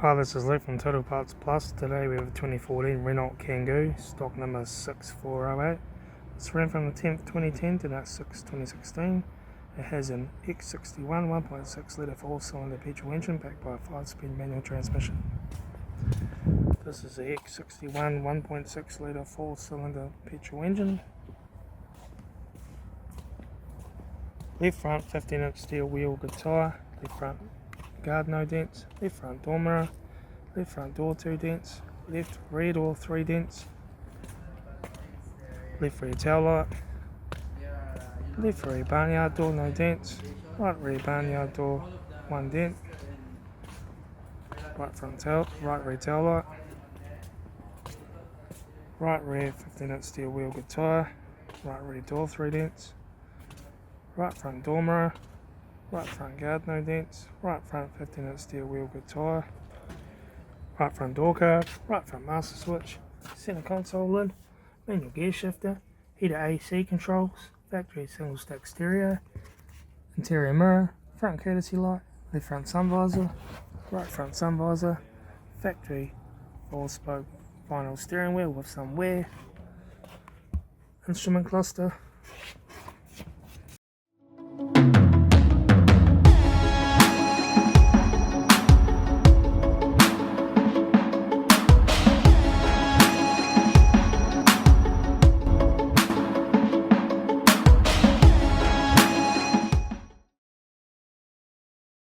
Hi, this is Luke from Total Parts Plus. Today we have a 2014 Renault Kangoo, stock number 6408. It's ran from the 10th 2010 to that 6 2016. It has an X61 1.6 litre 4-cylinder petrol engine backed by a 5-speed manual transmission. This is the X61 1.6 litre 4-cylinder petrol engine. Left front 15-inch steel wheel, good tyre. Left front guard, no dents. Left front door mirror. Left front door 2 dents. Left rear door 3 dents. Left rear tail light. Left rear barnyard door, no dents. Right rear barnyard door 1 dent. Right rear tail light. Right rear 15-inch steel wheel, good tyre. Right rear door 3 dents. Right front door mirror. Right front guard, no dents. Right front 15-inch steel wheel, good tyre. Right front door card. Right front master switch. Centre console lid. Manual gear shifter. Heater AC controls. Factory single stack stereo. Interior mirror. Front courtesy light. Left front sun visor. Right front sun visor. Factory 4-spoke vinyl steering wheel with some wear. Instrument cluster.